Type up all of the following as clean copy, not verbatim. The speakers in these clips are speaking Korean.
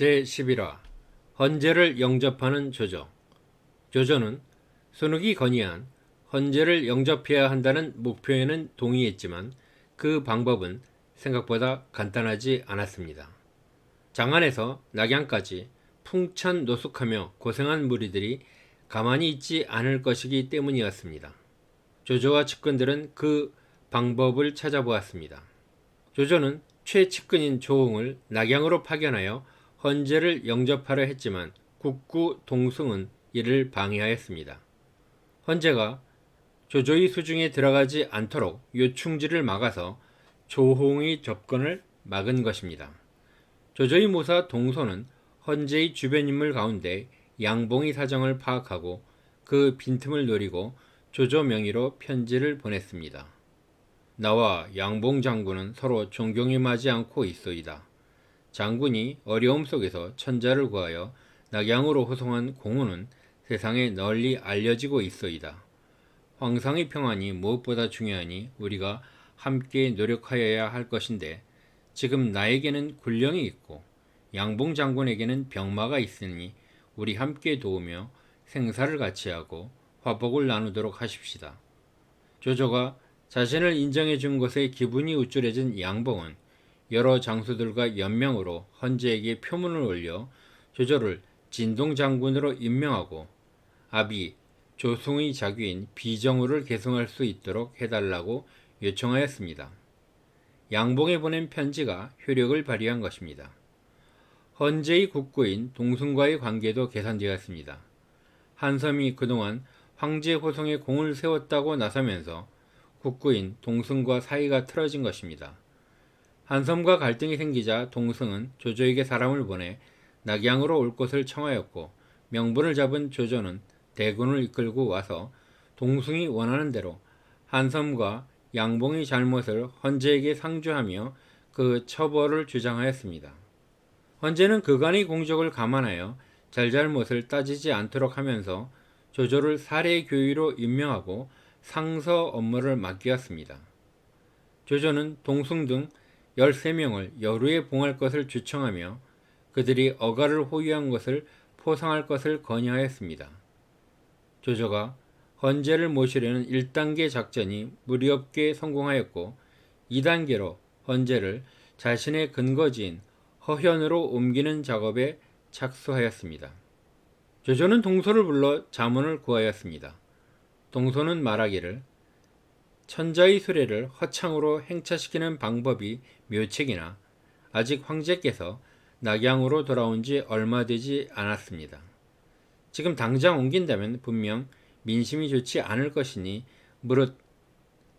제11화 헌제를 영접하는 조조. 조조는 순욱이 건의한 헌제를 영접해야 한다는 목표에는 동의했지만 그 방법은 생각보다 간단하지 않았습니다. 장안에서 낙양까지 풍찬노숙하며 고생한 무리들이 가만히 있지 않을 것이기 때문이었습니다. 조조와 측근들은 그 방법을 찾아보았습니다. 조조는 최측근인 조홍을 낙양으로 파견하여 헌제를 영접하려 했지만 국구 동승은 이를 방해하였습니다. 헌제가 조조의 수중에 들어가지 않도록 요충지를 막아서 조홍의 접근을 막은 것입니다. 조조의 모사 동소는 헌제의 주변 인물 가운데 양봉의 사정을 파악하고 그 빈틈을 노리고 조조 명의로 편지를 보냈습니다. 나와 양봉 장군은 서로 존경임하지 않고 있소이다. 장군이 어려움 속에서 천자를 구하여 낙양으로 호송한 공훈은 세상에 널리 알려지고 있소이다. 황상의 평안이 무엇보다 중요하니 우리가 함께 노력하여야 할 것인데 지금 나에게는 군령이 있고 양봉 장군에게는 병마가 있으니 우리 함께 도우며 생사를 같이하고 화복을 나누도록 하십시다. 조조가 자신을 인정해 준 것에 기분이 우쭐해진 양봉은 여러 장수들과 연명으로 헌제에게 표문을 올려 조조를 진동장군으로 임명하고 아비 조승의 자귀인 비정우를 계승할 수 있도록 해달라고 요청하였습니다. 양봉에 보낸 편지가 효력을 발휘한 것입니다. 헌제의 국구인 동승과의 관계도 개선되었습니다. 한섬이 그동안 황제 호송에 공을 세웠다고 나서면서 국구인 동승과 사이가 틀어진 것입니다. 한섬과 갈등이 생기자 동승은 조조에게 사람을 보내 낙양으로 올 것을 청하였고 명분을 잡은 조조는 대군을 이끌고 와서 동승이 원하는 대로 한섬과 양봉의 잘못을 헌제에게 상주하며 그 처벌을 주장하였습니다. 헌제는 그간의 공적을 감안하여 잘잘못을 따지지 않도록 하면서 조조를 사례교위로 임명하고 상서 업무를 맡겼습니다. 조조는 동승 등 13명을 여루에 봉할 것을 주청하며 그들이 어가를 호위한 것을 포상할 것을 건의하였습니다. 조조가 헌제를 모시려는 1단계 작전이 무리 없게 성공하였고 2단계로 헌제를 자신의 근거지인 허현으로 옮기는 작업에 착수하였습니다. 조조는 동소를 불러 자문을 구하였습니다. 동소는 말하기를 천자의 수레를 허창으로 행차시키는 방법이 묘책이나 아직 황제께서 낙양으로 돌아온 지 얼마 되지 않았습니다. 지금 당장 옮긴다면 분명 민심이 좋지 않을 것이니 무릇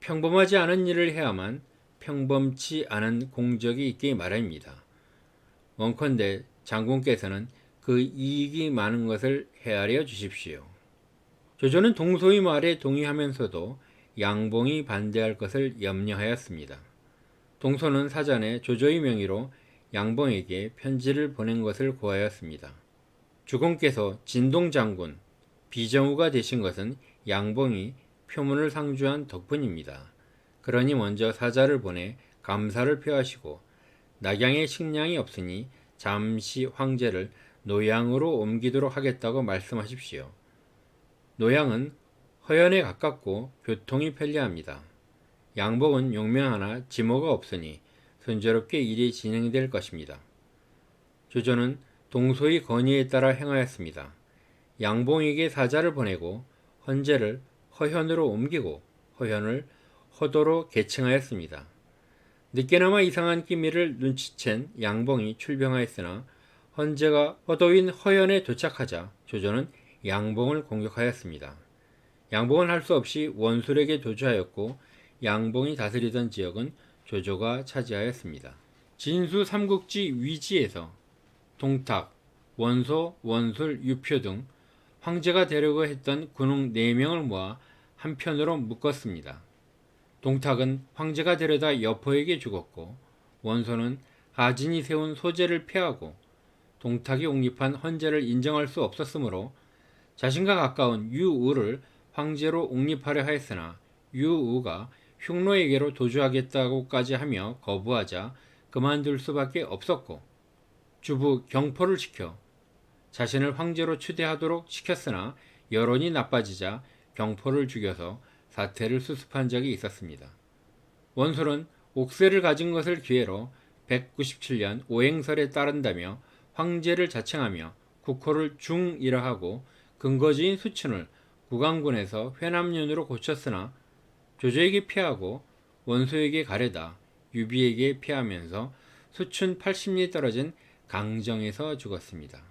평범하지 않은 일을 해야만 평범치 않은 공적이 있기 마련입니다. 원컨대 장군께서는 그 이익이 많은 것을 헤아려 주십시오. 조조는 동소의 말에 동의하면서도 양봉이 반대할 것을 염려하였습니다. 동소는 사전에 조조의 명의로 양봉에게 편지를 보낸 것을 고하였습니다. 주공께서 진동장군 비정우가 되신 것은 양봉이 표문을 상주한 덕분입니다. 그러니 먼저 사자를 보내 감사를 표하시고 낙양에 식량이 없으니 잠시 황제를 노양으로 옮기도록 하겠다고 말씀하십시오. 노양은 허연에 가깝고 교통이 편리합니다. 양봉은 용맹하나 지모가 없으니 순조롭게 일이 진행될 것입니다. 조조는 동소의 건의에 따라 행하였습니다. 양봉에게 사자를 보내고 헌제를 허현으로 옮기고 허현을 허도로 계칭하였습니다. 늦게나마 이상한 기미를 눈치챈 양봉이 출병하였으나 헌제가 허도인 허현에 도착하자 조조는 양봉을 공격하였습니다. 양봉은 할 수 없이 원술에게 도주하였고 양봉이 다스리던 지역은 조조가 차지하였습니다. 진수 삼국지 위지에서 동탁, 원소, 원술, 유표 등 황제가 되려고 했던 군웅 4명을 모아 한편으로 묶었습니다. 동탁은 황제가 되려다 여포에게 죽었고 원소는 하진이 세운 소제를 패하고 동탁이 옹립한 헌제를 인정할 수 없었으므로 자신과 가까운 유우를 황제로 옹립하려 하였으나 유우가 흉노에게로 도주하겠다고까지 하며 거부하자 그만둘 수밖에 없었고 주부 경포를 시켜 자신을 황제로 추대하도록 시켰으나 여론이 나빠지자 경포를 죽여서 사태를 수습한 적이 있었습니다. 원솔은 옥새를 가진 것을 기회로 197년 오행설에 따른다며 황제를 자칭하며 국호를 중이라 하고 근거지인 수춘을 구강군에서 회남윤으로 고쳤으나 조조에게 피하고 원소에게 가려다 유비에게 피하면서 수춘 80리 떨어진 강정에서 죽었습니다.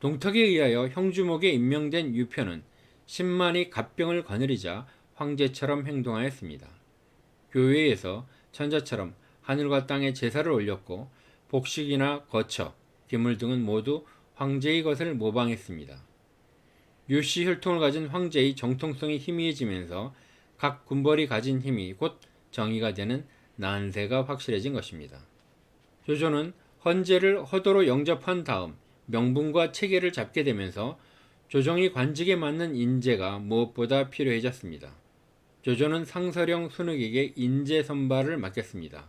동탁에 의하여 형주목에 임명된 유표는 10만이 갑병을 거느리자 황제처럼 행동하였습니다. 교회에서 천자처럼 하늘과 땅에 제사를 올렸고 복식이나 거처, 기물 등은 모두 황제의 것을 모방했습니다. 유씨 혈통을 가진 황제의 정통성이 희미해지면서 각 군벌이 가진 힘이 곧 정의가 되는 난세가 확실해진 것입니다. 조조는 헌제를 허도로 영접한 다음 명분과 체계를 잡게 되면서 조정이 관직에 맞는 인재가 무엇보다 필요해졌습니다. 조조는 상서령 순욱에게 인재 선발을 맡겼습니다.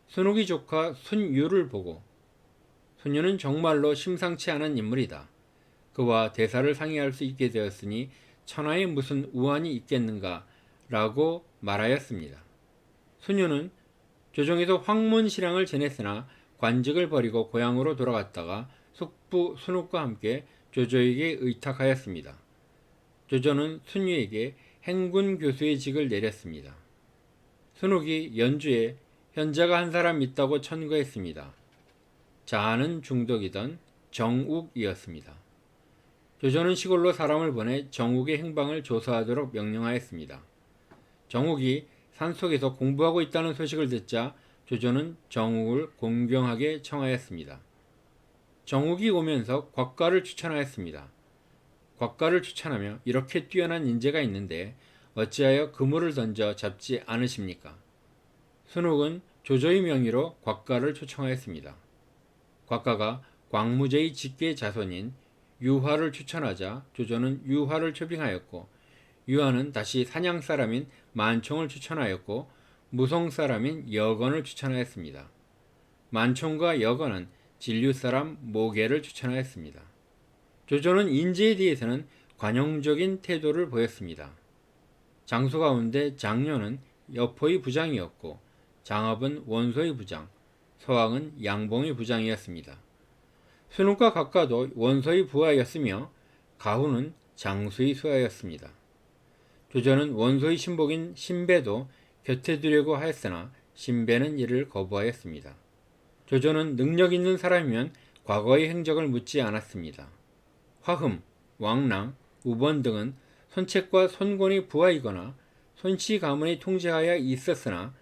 순욱이 조카 순유를 보고 순유는 정말로 심상치 않은 인물이다. 그와 대사를 상의할 수 있게 되었으니 천하에 무슨 우환이 있겠는가 라고 말하였습니다. 순유는 조정에서 황문신랑을 지냈으나 관직을 버리고 고향으로 돌아갔다가 숙부 순욱과 함께 조조에게 의탁하였습니다. 조조는 순유에게 행군 교수의 직을 내렸습니다. 순욱이 연주에 현자가 한 사람 있다고 천거했습니다. 자아는 중독이던 정욱이었습니다. 조조는 시골로 사람을 보내 정욱의 행방을 조사하도록 명령하였습니다. 정욱이 산속에서 공부하고 있다는 소식을 듣자 조조는 정욱을 공경하게 청하였습니다. 정욱이 오면서 곽가를 추천하였습니다. 곽가를 추천하며 이렇게 뛰어난 인재가 있는데 어찌하여 그물을 던져 잡지 않으십니까? 순욱은 조조의 명의로 곽가를 초청하였습니다. 곽가가 광무제의 직계 자손인 유화를 추천하자 조조는 유화를 초빙하였고 유화는 다시 산양 사람인 만총을 추천하였고 무송 사람인 여건을 추천하였습니다. 만총과 여건은 진류 사람 모계를 추천하였습니다. 조조는 인재에 대해서는 관용적인 태도를 보였습니다. 장수 가운데 장녀는 여포의 부장이었고 장업은 원소의 부장, 서왕은 양봉의 부장이었습니다. 순욱과 각가도 원소의 부하였으며 가후는 장수의 수하였습니다. 조조는 원소의 신복인 신배도 곁에 두려고 하였으나 신배는 이를 거부하였습니다. 조조는 능력 있는 사람이면 과거의 행적을 묻지 않았습니다. 화흠, 왕랑, 우번 등은 손책과 손권의 부하이거나 손씨 가문의 통제하에 있었으나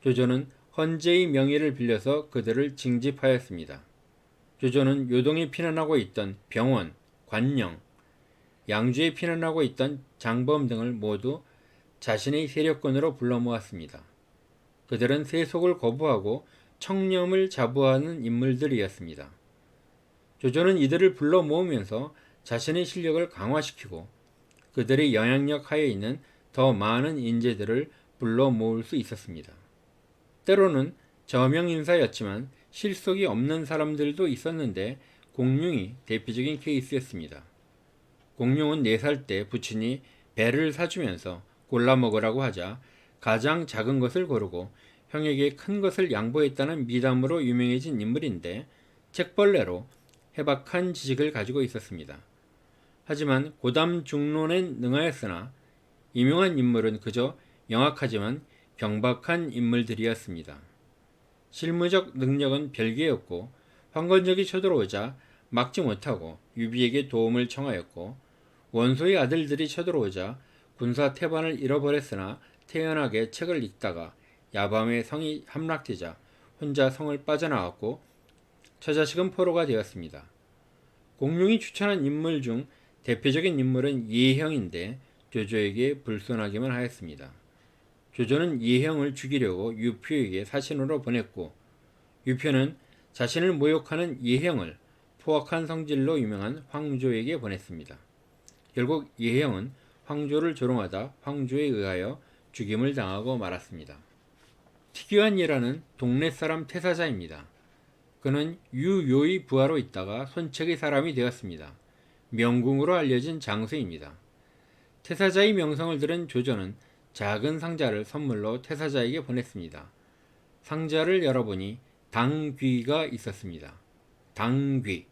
조조는 헌제의 명의를 빌려서 그들을 징집하였습니다. 조조는 요동에 피난하고 있던 병원, 관령, 양주에 피난하고 있던 장범 등을 모두 자신의 세력권으로 불러 모았습니다. 그들은 세속을 거부하고 청렴을 자부하는 인물들이었습니다. 조조는 이들을 불러 모으면서 자신의 실력을 강화시키고 그들의 영향력 하에 있는 더 많은 인재들을 불러 모을 수 있었습니다. 때로는 저명 인사였지만 실속이 없는 사람들도 있었는데 공룡이 대표적인 케이스였습니다. 공룡은 4살 때 부친이 배를 사주면서 골라 먹으라고 하자 가장 작은 것을 고르고 형에게 큰 것을 양보했다는 미담으로 유명해진 인물인데 책벌레로 해박한 지식을 가지고 있었습니다. 하지만 고담 중론엔 능하였으나 유명한 인물은 그저 영악하지만 경박한 인물들이었습니다. 실무적 능력은 별개였고 황건적이 쳐들어오자 막지 못하고 유비에게 도움을 청하였고 원소의 아들들이 쳐들어오자 군사 태반을 잃어버렸으나 태연하게 책을 읽다가 야밤에 성이 함락되자 혼자 성을 빠져나왔고 처자식은 포로가 되었습니다. 공룡이 추천한 인물 중 대표적인 인물은 예형인데 조조에게 불손하기만 하였습니다. 조조는 예형을 죽이려고 유표에게 사신으로 보냈고 유표는 자신을 모욕하는 예형을 포악한 성질로 유명한 황조에게 보냈습니다. 결국 예형은 황조를 조롱하다 황조에 의하여 죽임을 당하고 말았습니다. 특유한 예라는 동네 사람 태사자입니다. 그는 유요의 부하로 있다가 손책의 사람이 되었습니다. 명궁으로 알려진 장수입니다. 태사자의 명성을 들은 조조는 작은 상자를 선물로 태사자에게 보냈습니다. 상자를 열어보니 당귀가 있었습니다. 당귀,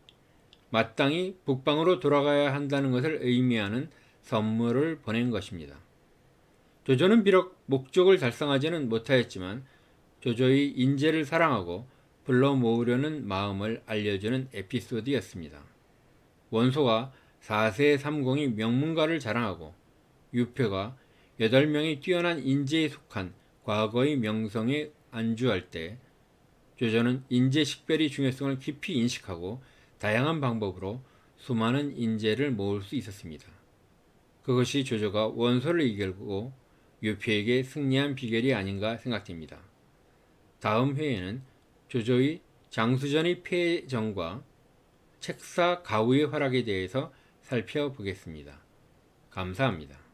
마땅히 북방으로 돌아가야 한다는 것을 의미하는 선물을 보낸 것입니다. 조조는 비록 목적을 달성하지는 못하였지만 조조의 인재를 사랑하고 불러 모으려는 마음을 알려주는 에피소드였습니다. 원소가 4세 30이 명문가를 자랑하고 유표가 8명의 뛰어난 인재에 속한 과거의 명성에 안주할 때 조조는 인재 식별의 중요성을 깊이 인식하고 다양한 방법으로 수많은 인재를 모을 수 있었습니다. 그것이 조조가 원소를 이끌고 유표에게 승리한 비결이 아닌가 생각됩니다. 다음 회에는 조조의 장수전의 패전과 책사 가우의 활약에 대해서 살펴보겠습니다. 감사합니다.